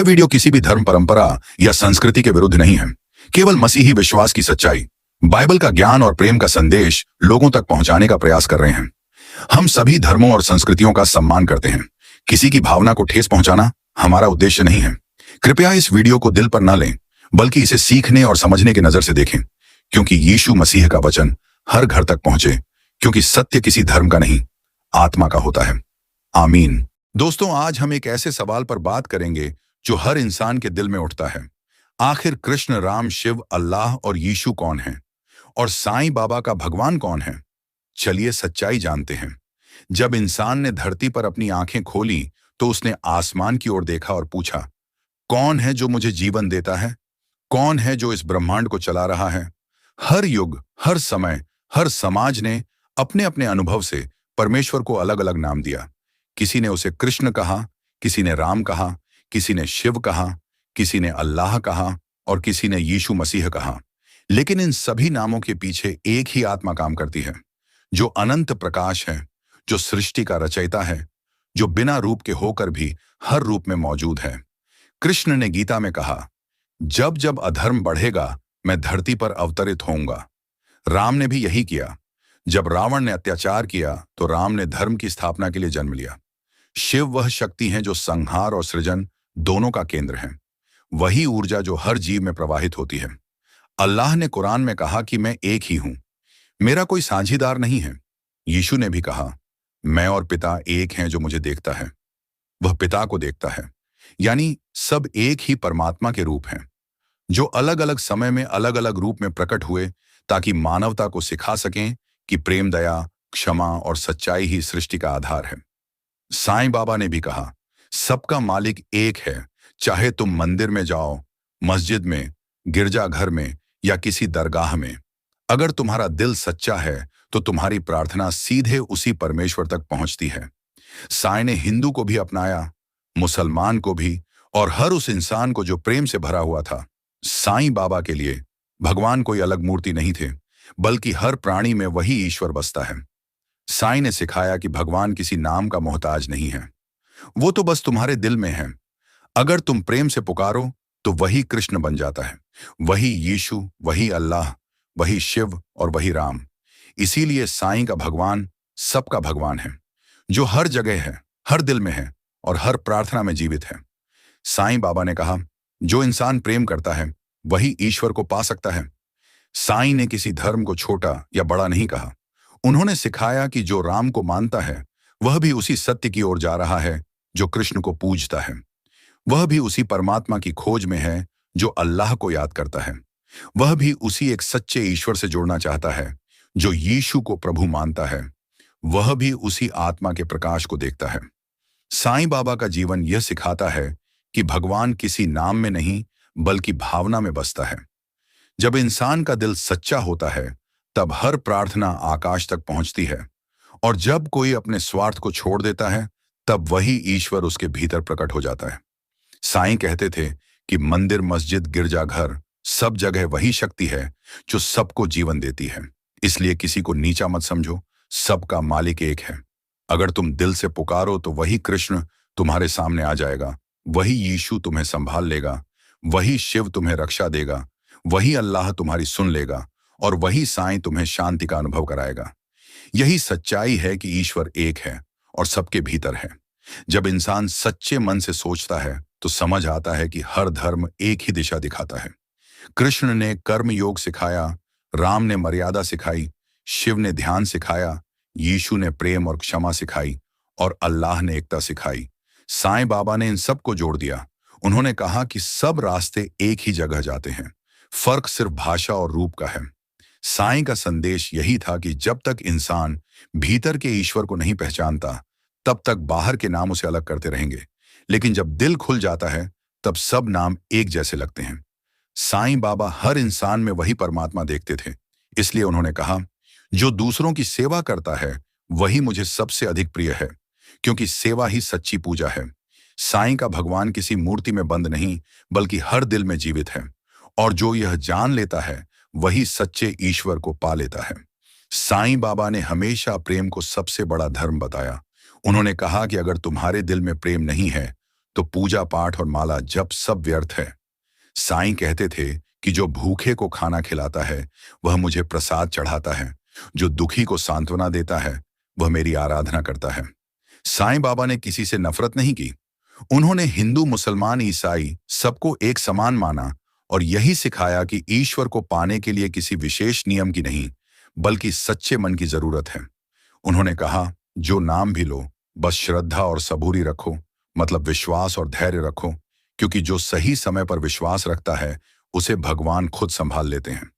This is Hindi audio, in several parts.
यह वीडियो किसी भी धर्म, परंपरा या संस्कृति के विरुद्ध नहीं है, केवल मसीही विश्वास की सच्चाई, बाइबल का ज्ञान और प्रेम का संदेश लोगों तक पहुंचाने का प्रयास कर रहे हैं। हम सभी धर्मों और संस्कृतियों का सम्मान करते हैं। किसी की भावना को ठेस पहुंचाना हमारा उद्देश्य नहीं है। कृपया इस वीडियो को दिल पर न लें, बल्कि इसे सीखने और समझने की नजर से देखें, क्योंकि यीशु मसीह का वचन हर घर तक पहुंचे, क्योंकि सत्य किसी धर्म का नहीं, आत्मा का होता है। आमीन। दोस्तों, आज हम एक ऐसे सवाल पर बात करेंगे जो हर इंसान के दिल में उठता है। आखिर कृष्ण, राम, शिव, अल्लाह और यीशु कौन है? और साईं बाबा का भगवान कौन है? चलिए सच्चाई जानते हैं। जब इंसान ने धरती पर अपनी आंखें खोली तो उसने आसमान की ओर देखा और पूछा, कौन है जो मुझे जीवन देता है? कौन है जो इस ब्रह्मांड को चला रहा है? हर युग, हर समय, हर समाज ने अपने अपने अनुभव से परमेश्वर को अलग अलग नाम दिया। किसी ने उसे कृष्ण कहा, किसी ने राम कहा, किसी ने शिव कहा, किसी ने अल्लाह कहा और किसी ने यीशु मसीह कहा। लेकिन इन सभी नामों के पीछे एक ही आत्मा काम करती है, जो अनंत प्रकाश है, जो सृष्टि का रचयिता है, जो बिना रूप के होकर भी हर रूप में मौजूद है। कृष्ण ने गीता में कहा, जब जब अधर्म बढ़ेगा मैं धरती पर अवतरित होऊंगा। राम ने भी यही किया। जब रावण ने अत्याचार किया तो राम ने धर्म की स्थापना के लिए जन्म लिया। शिव वह शक्ति है जो संहार और सृजन दोनों का केंद्र है, वही ऊर्जा जो हर जीव में प्रवाहित होती है। अल्लाह ने कुरान में कहा कि मैं एक ही हूं, मेरा कोई साझीदार नहीं है। यीशु ने भी कहा, मैं और पिता एक हैं, जो मुझे देखता है वह पिता को देखता है। यानी सब एक ही परमात्मा के रूप हैं, जो अलग अलग समय में अलग अलग रूप में प्रकट हुए ताकि मानवता को सिखा सकें कि प्रेम, दया, क्षमा और सच्चाई ही सृष्टि का आधार है। साईं बाबा ने भी कहा, सबका मालिक एक है, चाहे तुम मंदिर में जाओ, मस्जिद में, गिरजाघर में या किसी दरगाह में। अगर तुम्हारा दिल सच्चा है तो तुम्हारी प्रार्थना सीधे उसी परमेश्वर तक पहुंचती है। साईं ने हिंदू को भी अपनाया, मुसलमान को भी, और हर उस इंसान को जो प्रेम से भरा हुआ था। साईं बाबा के लिए भगवान कोई अलग मूर्ति नहीं थे, बल्कि हर प्राणी में वही ईश्वर बसता है। साईं ने सिखाया कि भगवान किसी नाम का मोहताज नहीं है, वो तो बस तुम्हारे दिल में है। अगर तुम प्रेम से पुकारो तो वही कृष्ण बन जाता है, वही यीशु, वही अल्लाह, वही शिव और वही राम। इसीलिए साईं का भगवान सबका भगवान है, जो हर जगह है, हर दिल में है और हर प्रार्थना में जीवित है। साईं बाबा ने कहा, जो इंसान प्रेम करता है वही ईश्वर को पा सकता है। साईं ने किसी धर्म को छोटा या बड़ा नहीं कहा। उन्होंने सिखाया कि जो राम को मानता है वह भी उसी सत्य की ओर जा रहा है जो कृष्ण को पूजता है। वह भी उसी परमात्मा की खोज में है जो अल्लाह को याद करता है। वह भी उसी एक सच्चे ईश्वर से जुड़ना चाहता है जो यीशु को प्रभु मानता है। वह भी उसी आत्मा के प्रकाश को देखता है। साईं बाबा का जीवन यह सिखाता है कि भगवान किसी नाम में नहीं, बल्कि भावना में बसता है। जब इंसान का दिल सच्चा होता है तब हर प्रार्थना आकाश तक पहुंचती है, और जब कोई अपने स्वार्थ को छोड़ देता है तब वही ईश्वर उसके भीतर प्रकट हो जाता है। साईं कहते थे कि मंदिर, मस्जिद, गिरजाघर, सब जगह वही शक्ति है जो सबको जीवन देती है। इसलिए किसी को नीचा मत समझो, सबका मालिक एक है। अगर तुम दिल से पुकारो तो वही कृष्ण तुम्हारे सामने आ जाएगा, वही यीशु तुम्हें संभाल लेगा, वही शिव तुम्हें रक्षा देगा, वही अल्लाह तुम्हारी सुन लेगा और वही साईं तुम्हें शांति का अनुभव कराएगा। यही सच्चाई है कि ईश्वर एक है और सबके भीतर है। जब इंसान सच्चे मन से सोचता है तो समझ आता है कि हर धर्म एक ही दिशा दिखाता है। कृष्ण ने कर्म योग सिखाया, राम ने मर्यादा सिखाई, शिव ने ध्यान सिखाया, यीशु ने प्रेम और क्षमा सिखाई और अल्लाह ने एकता सिखाई। साईं बाबा ने इन सब को जोड़ दिया। उन्होंने कहा कि सब रास्ते एक ही जगह जाते हैं, फर्क सिर्फ भाषा और रूप का है। साईं का संदेश यही था कि जब तक इंसान भीतर के ईश्वर को नहीं पहचानता तब तक बाहर के नाम उसे अलग करते रहेंगे, लेकिन जब दिल खुल जाता है तब सब नाम एक जैसे लगते हैं। साईं बाबा हर इंसान में वही परमात्मा देखते थे। इसलिए उन्होंने कहा, जो दूसरों की सेवा करता है वही मुझे सबसे अधिक प्रिय है, क्योंकि सेवा ही सच्ची पूजा है। साईं का भगवान किसी मूर्ति में बंद नहीं, बल्कि हर दिल में जीवित है, और जो यह जान लेता है वही सच्चे ईश्वर को पा लेता है। साईं बाबा ने हमेशा प्रेम को सबसे बड़ा धर्म बताया। उन्होंने कहा कि अगर तुम्हारे दिल में प्रेम नहीं है तो पूजा पाठ और माला जप सब व्यर्थ है। साईं कहते थे कि जो भूखे को खाना खिलाता है वह मुझे प्रसाद चढ़ाता है, जो दुखी को सांत्वना देता है वह मेरी आराधना करता है। साईं बाबा ने किसी से नफरत नहीं की। उन्होंने हिंदू, मुसलमान, ईसाई सबको एक समान माना और यही सिखाया कि ईश्वर को पाने के लिए किसी विशेष नियम की नहीं, बल्कि सच्चे मन की जरूरत है। उन्होंने कहा, जो नाम भी लो, बस श्रद्धा और सबूरी रखो, मतलब विश्वास और धैर्य रखो, क्योंकि जो सही समय पर विश्वास रखता है उसे भगवान खुद संभाल लेते हैं।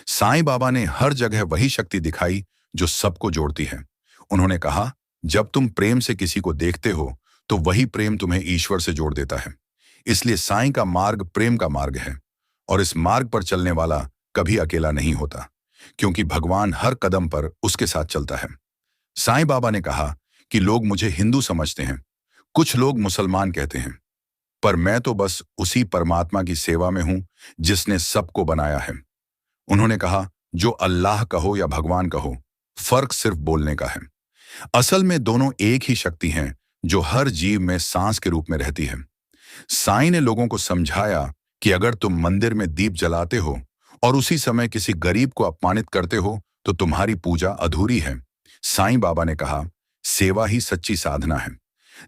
साईं बाबा ने हर जगह वही शक्ति दिखाई जो सबको जोड़ती है। उन्होंने कहा, जब तुम प्रेम से किसी को देखते हो तो वही प्रेम तुम्हें ईश्वर से जोड़ देता है। इसलिए साईं का मार्ग प्रेम का मार्ग है और इस मार्ग पर चलने वाला कभी अकेला नहीं होता, क्योंकि भगवान हर कदम पर उसके साथ चलता है। साईं बाबा ने कहा कि लोग मुझे हिंदू समझते हैं, कुछ लोग मुसलमान कहते हैं, पर मैं तो बस उसी परमात्मा की सेवा में हूं जिसने सबको बनाया है। उन्होंने कहा, जो अल्लाह कहो या भगवान कहो, फर्क सिर्फ बोलने का है। असल में दोनों एक ही शक्ति हैं जो हर जीव में सांस के रूप में रहती है। साईं ने लोगों को समझाया कि अगर तुम मंदिर में दीप जलाते हो और उसी समय किसी गरीब को अपमानित करते हो तो तुम्हारी पूजा अधूरी है। साईं बाबा ने कहा, सेवा ही सच्ची साधना है।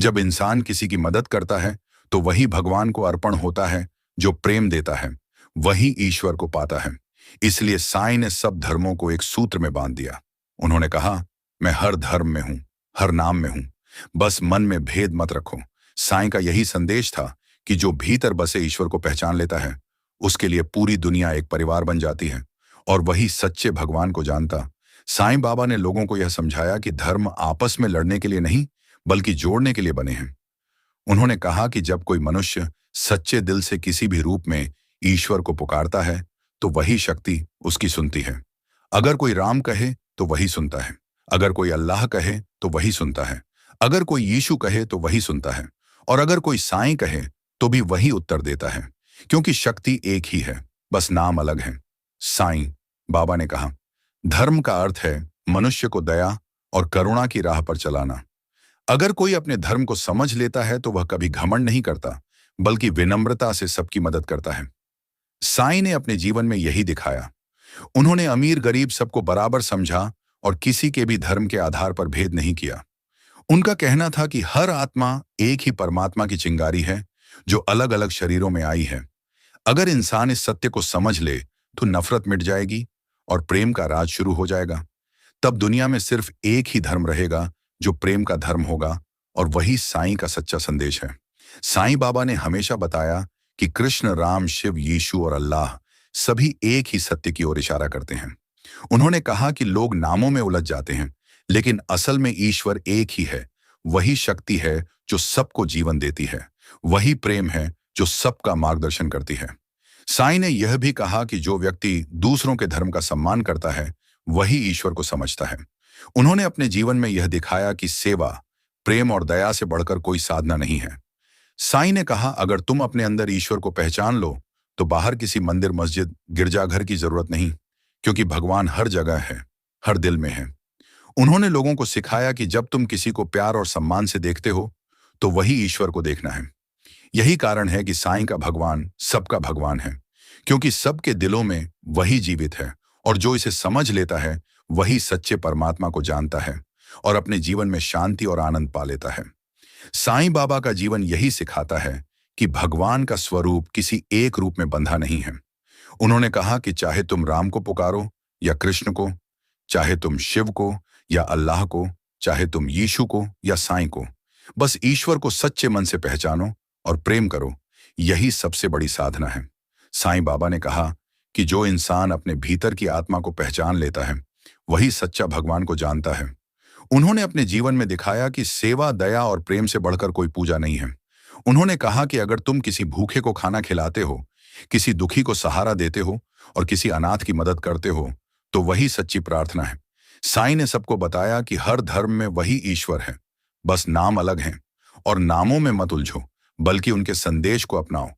जब इंसान किसी की मदद करता है तो वही भगवान को अर्पण होता है। जो प्रेम देता है वही ईश्वर को पाता है। इसलिए साईं ने सब धर्मों को एक सूत्र में बांध दिया। उन्होंने कहा, मैं हर धर्म में हूं, हर नाम में हूं, बस मन में भेद मत रखो। साईं का यही संदेश था कि जो भीतर बसे ईश्वर को पहचान लेता है उसके लिए पूरी दुनिया एक परिवार बन जाती है और वही सच्चे भगवान को जानता। साईं बाबा ने लोगों को यह समझाया कि धर्म आपस में लड़ने के लिए नहीं, बल्कि जोड़ने के लिए बने हैं। उन्होंने कहा कि जब कोई मनुष्य सच्चे दिल से किसी भी रूप में ईश्वर को पुकारता है तो वही शक्ति उसकी सुनती है। अगर कोई राम कहे तो वही सुनता है, अगर कोई अल्लाह कहे तो वही सुनता है, अगर कोई यीशु कहे तो वही सुनता है, और अगर कोई साईं कहे तो भी वही उत्तर देता है, क्योंकि शक्ति एक ही है, बस नाम अलग है। साईं बाबा ने कहा, धर्म का अर्थ है मनुष्य को दया और करुणा की राह पर चलाना। अगर कोई अपने धर्म को समझ लेता है तो वह कभी घमंड नहीं करता, बल्कि विनम्रता से सबकी मदद करता है। साईं ने अपने जीवन में यही दिखाया। उन्होंने अमीर गरीब सबको बराबर समझा और किसी के भी धर्म के आधार पर भेद नहीं किया। उनका कहना था कि हर आत्मा एक ही परमात्मा की चिंगारी है जो अलग अलग शरीरों में आई है। अगर इंसान इस सत्य को समझ ले तो नफरत मिट जाएगी और प्रेम का राज शुरू हो जाएगा। तब दुनिया में सिर्फ एक ही धर्म रहेगा जो प्रेम का धर्म होगा, और वही साईं का सच्चा संदेश है। साईं बाबा ने हमेशा बताया कि कृष्ण, राम, शिव, यीशु और अल्लाह सभी एक ही सत्य की ओर इशारा करते हैं। उन्होंने कहा कि लोग नामों में उलझ जाते हैं, लेकिन असल में ईश्वर एक ही है। वही शक्ति है जो सबको जीवन देती है, वही प्रेम है जो सबका मार्गदर्शन करती है। साईं ने यह भी कहा कि जो व्यक्ति दूसरों के धर्म का सम्मान करता है वही ईश्वर को समझता है। उन्होंने अपने जीवन में यह दिखाया कि सेवा, प्रेम और दया से बढ़कर कोई साधना नहीं है। साईं ने कहा, अगर तुम अपने अंदर ईश्वर को पहचान लो तो बाहर किसी मंदिर, मस्जिद, गिरजाघर की जरूरत नहीं, क्योंकि भगवान हर जगह है, हर दिल में है। उन्होंने लोगों को सिखाया कि जब तुम किसी को प्यार और सम्मान से देखते हो तो वही ईश्वर को देखना है। यही कारण है कि साईं का भगवान सबका भगवान है, क्योंकि सबके दिलों में वही जीवित है, और जो इसे समझ लेता है वही सच्चे परमात्मा को जानता है और अपने जीवन में शांति और आनंद पा लेता है। साईं बाबा का जीवन यही सिखाता है कि भगवान का स्वरूप किसी एक रूप में बंधा नहीं है। उन्होंने कहा कि चाहे तुम राम को पुकारो या कृष्ण को, चाहे तुम शिव को या अल्लाह को, चाहे तुम यीशु को या साईं को, बस ईश्वर को सच्चे मन से पहचानो और प्रेम करो, यही सबसे बड़ी साधना है। साईं बाबा ने कहा कि जो इंसान अपने भीतर की आत्मा को पहचान लेता है वही सच्चा भगवान को जानता है। उन्होंने अपने जीवन में दिखाया कि सेवा, दया और प्रेम से बढ़कर कोई पूजा नहीं है। उन्होंने कहा कि अगर तुम किसी भूखे को खाना खिलाते हो, किसी दुखी को सहारा देते हो और किसी अनाथ की मदद करते हो तो वही सच्ची प्रार्थना है। साईं ने सबको बताया कि हर धर्म में वही ईश्वर है, बस नाम अलग हैं, और नामों में मत उलझो, बल्कि उनके संदेश को अपनाओ।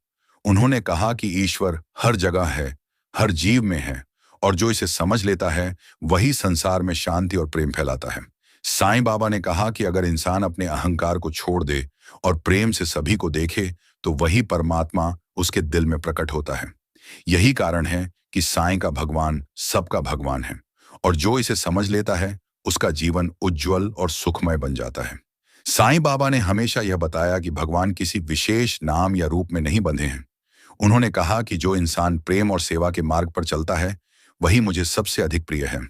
उन्होंने कहा कि ईश्वर हर जगह है, हर जीव में है, और जो इसे समझ लेता है वही संसार में शांति और प्रेम फैलाता है। साईं बाबा ने कहा कि अगर इंसान अपने अहंकार को छोड़ दे और प्रेम से सभी को देखे तो वही परमात्मा उसके दिल में प्रकट होता है। यही कारण है कि साईं का भगवान सबका भगवान है और जो इसे समझ लेता है उसका जीवन उज्जवल और सुखमय बन जाता है। साईं बाबा ने हमेशा यह बताया कि भगवान किसी विशेष नाम या रूप में नहीं बंधे हैं। उन्होंने कहा कि जो इंसान प्रेम और सेवा के मार्ग पर चलता है वही मुझे सबसे अधिक प्रिय है।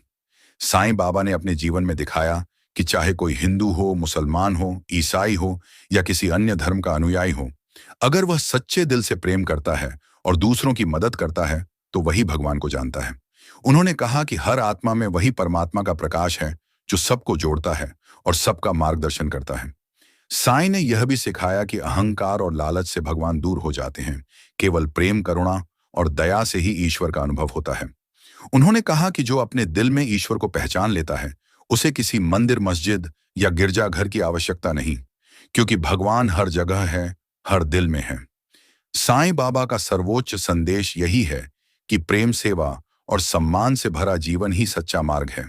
साईं बाबा ने अपने जीवन में दिखाया कि चाहे कोई हिंदू हो, मुसलमान हो, ईसाई हो या किसी अन्य धर्म का अनुयायी हो, अगर वह सच्चे दिल से प्रेम करता है और दूसरों की मदद करता है तो वही भगवान को जानता है। उन्होंने कहा कि हर आत्मा में वही परमात्मा का प्रकाश है जो सबको जोड़ता है और सबका मार्गदर्शन करता है। साईं ने यह भी सिखाया कि अहंकार और लालच से भगवान दूर हो जाते हैं। केवल प्रेम, करुणा और दया से ही ईश्वर का अनुभव होता है। उन्होंने कहा कि जो अपने दिल में ईश्वर को पहचान लेता है उसे किसी मंदिर, मस्जिद या गिरजाघर की आवश्यकता नहीं, क्योंकि भगवान हर जगह है, हर दिल में है। साईं बाबा का सर्वोच्च संदेश यही है कि प्रेम, सेवा और सम्मान से भरा जीवन ही सच्चा मार्ग है।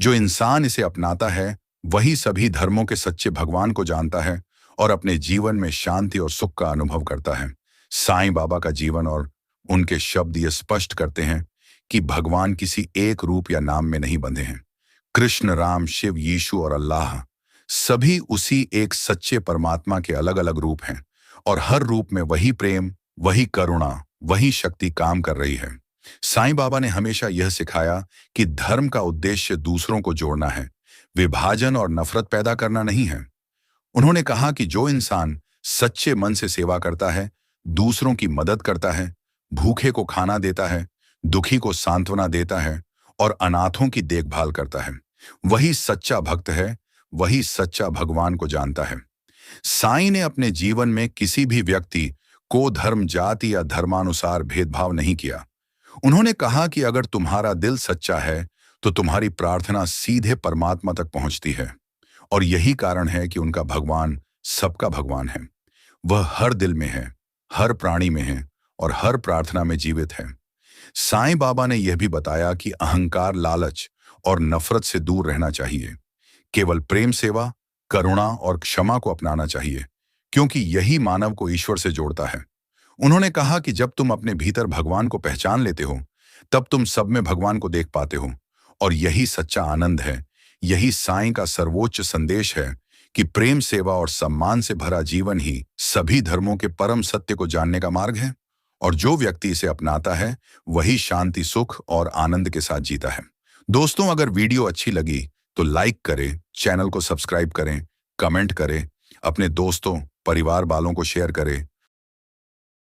जो इंसान इसे अपनाता है वही सभी धर्मों के सच्चे भगवान को जानता है और अपने जीवन में शांति और सुख का अनुभव करता है। साईं बाबा का जीवन और उनके शब्द ये स्पष्ट करते हैं कि भगवान किसी एक रूप या नाम में नहीं बंधे हैं। कृष्ण, राम, शिव, यीशु और अल्लाह सभी उसी एक सच्चे परमात्मा के अलग अलग रूप हैं और हर रूप में वही प्रेम, वही करुणा, वही शक्ति काम कर रही है। साईं बाबा ने हमेशा यह सिखाया कि धर्म का उद्देश्य दूसरों को जोड़ना है, विभाजन और नफरत पैदा करना नहीं है। उन्होंने कहा कि जो इंसान सच्चे मन से सेवा करता है, दूसरों की मदद करता है, भूखे को खाना देता है, दुखी को सांत्वना देता है और अनाथों की देखभाल करता है, वही सच्चा भक्त है, वही सच्चा भगवान को जानता है। साईं ने अपने जीवन में किसी भी व्यक्ति को धर्म, जाति या धर्मानुसार भेदभाव नहीं किया। उन्होंने कहा कि अगर तुम्हारा दिल सच्चा है तो तुम्हारी प्रार्थना सीधे परमात्मा तक पहुंचती है और यही कारण है कि उनका भगवान सबका भगवान है। वह हर दिल में है, हर प्राणी में है और हर प्रार्थना में जीवित है। साईं बाबा ने यह भी बताया कि अहंकार, लालच और नफरत से दूर रहना चाहिए। केवल प्रेम, सेवा, करुणा और क्षमा को अपनाना चाहिए, क्योंकि यही मानव को ईश्वर से जोड़ता है। उन्होंने कहा कि जब तुम अपने भीतर भगवान को पहचान लेते हो तब तुम सब में भगवान को देख पाते हो और यही सच्चा आनंद है। यही साईं का सर्वोच्च संदेश है कि प्रेम, सेवा और सम्मान से भरा जीवन ही सभी धर्मों के परम सत्य को जानने का मार्ग है और जो व्यक्ति इसे अपनाता है वही शांति, सुख और आनंद के साथ जीता है। दोस्तों, अगर वीडियो अच्छी लगी तो लाइक करें, चैनल को सब्सक्राइब करें, कमेंट करें, अपने दोस्तों, परिवार वालों को शेयर करें